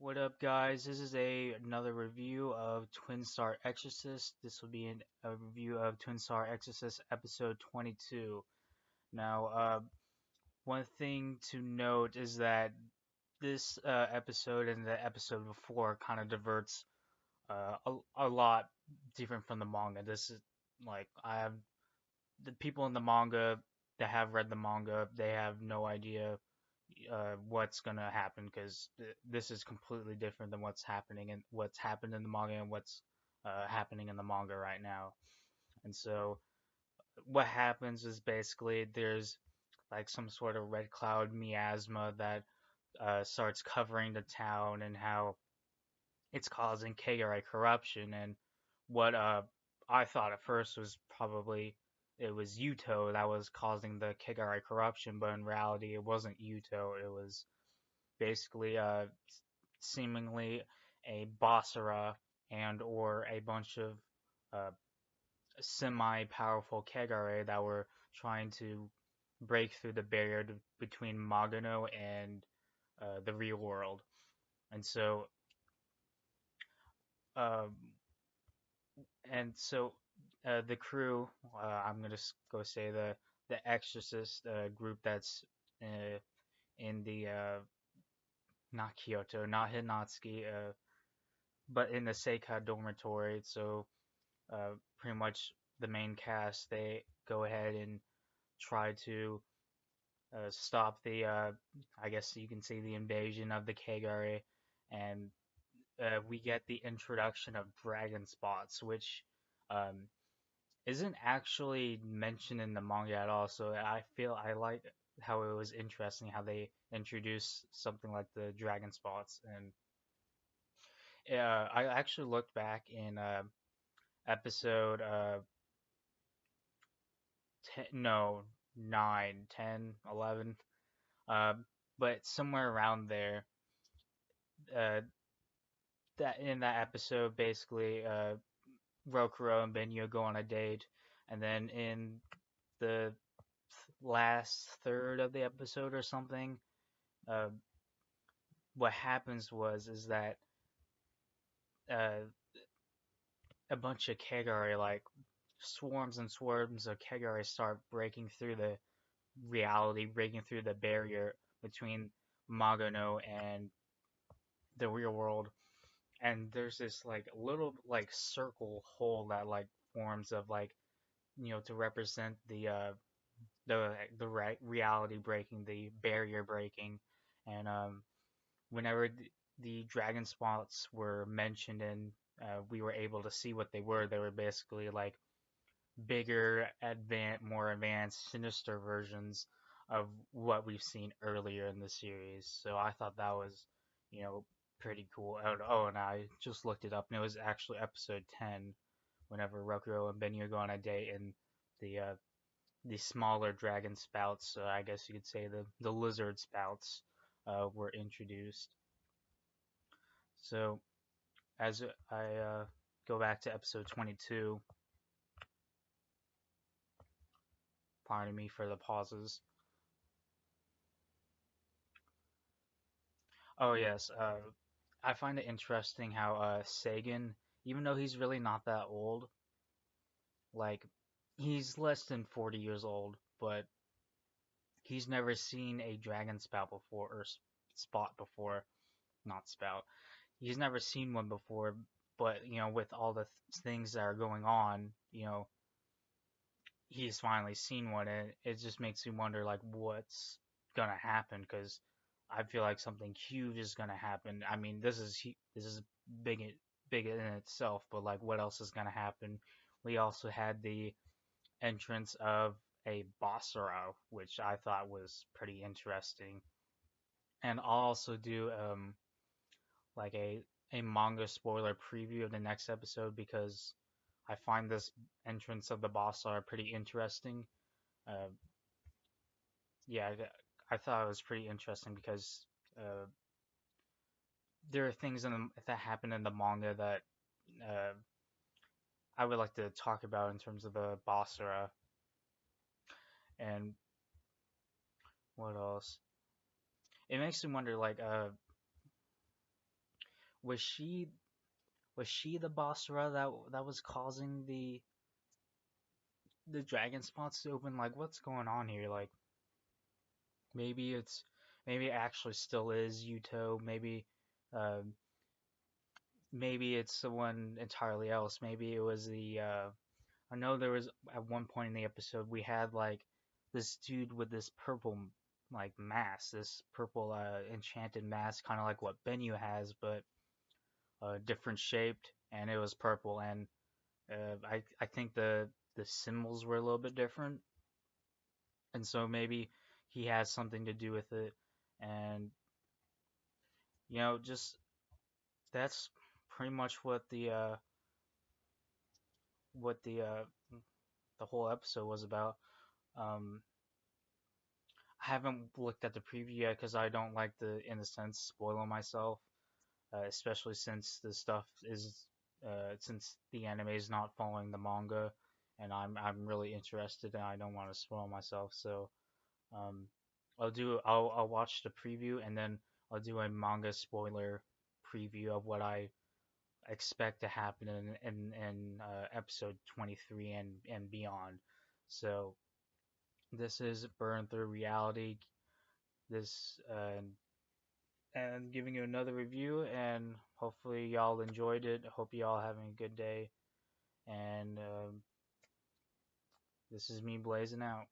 What up, guys? This is another review of Twin Star Exorcist. This will be a review of Twin Star Exorcist episode 22. Now, one thing to note is that this episode and the episode before kind of diverts a lot different from the manga. This is like I have the people in the manga that have read the manga, they have no idea what's gonna happen because this is completely different than what's happening and what's happened in the manga and what's happening in the manga right now. And so what happens is basically there's like some sort of red cloud miasma that starts covering the town and how it's causing Kegare corruption. And what I thought at first was probably it was Yuto that was causing the Kegare corruption, but in reality it wasn't Yuto. It was basically seemingly a Basara and or a bunch of uh, semi-powerful Kegare that were trying to break through the barrier between Magano and the real world. And so, um, the crew, I'm gonna go say the Exorcist group that's uh, in the not Kyoto, not Hinatsuki, but in the Seika dormitory. So pretty much the main cast, they go ahead and try to stop the, I guess you can say, the invasion of the Kegare, and we get the introduction of dragon spots, which um, isn't actually mentioned in the manga at all. So I feel I like how it was interesting how they introduced something like the dragon spots, and I actually looked back in episode 10, no, 9, 10, 11, but somewhere around there, uh, that in that episode, basically, Rokuro and Benyo go on a date, and then in the last third of the episode or something, uh, what happens was is that uh, a bunch of Kegare, like swarms and swarms of Kegare, start breaking through the reality, breaking through the barrier between Magano and the real world. And there's this like little like circle hole that like forms of like to represent the reality breaking, the barrier breaking, and whenever the dragon spots were mentioned and we were able to see what they were basically like bigger, more advanced, sinister versions of what we've seen earlier in the series. So I thought that was, you know, pretty cool. Oh, and I just looked it up, and it was actually episode 10, whenever Rokuro and Benyu go on a date, and the smaller dragon spouts, so I guess you could say the lizard spouts, were introduced. So as I go back to episode 22, pardon me for the pauses. Oh yes, I find it interesting how Sagan, even though he's really not that old, like he's less than 40 years old, but he's never seen a dragon spout before or spot before, not spout. He's never seen one before, but with all the things that are going on, he's finally seen one, and it just makes me wonder like what's gonna happen because I feel like something huge is gonna happen. I mean, this is big big in itself, but like what else is gonna happen? We also had the entrance of a Basara, which I thought was pretty interesting, and I'll also do like a manga spoiler preview of the next episode because I find this entrance of the Basara pretty interesting. Uh, yeah, I thought it was pretty interesting because uh, there are things that happen in the manga that uh, I would like to talk about in terms of the Basara and what else. It makes me wonder, like, was she the Basra that was causing the dragon spots to open? Like, what's going on here? Like, maybe it's maybe it actually still is Yuto. Um, maybe it's someone entirely else. Maybe it was the I know there was at one point in the episode we had like this dude with this purple like mask, this purple enchanted mask, kind of like what Benyu has, but different shaped, and it was purple. And I think the symbols were a little bit different, and so maybe he has something to do with it. And just that's pretty much what the whole episode was about. Um, I haven't looked at the preview yet because I don't like in a sense, spoiling myself, especially since the stuff is, since the anime is not following the manga, and I'm really interested and I don't want to spoil myself. So, um, I'll watch the preview and then I'll do a manga spoiler preview of what I expect to happen in episode 23 and beyond. So this is Burn Through Reality. This and giving you another review, and hopefully y'all enjoyed it. Hope y'all having a good day, and this is me blazing out.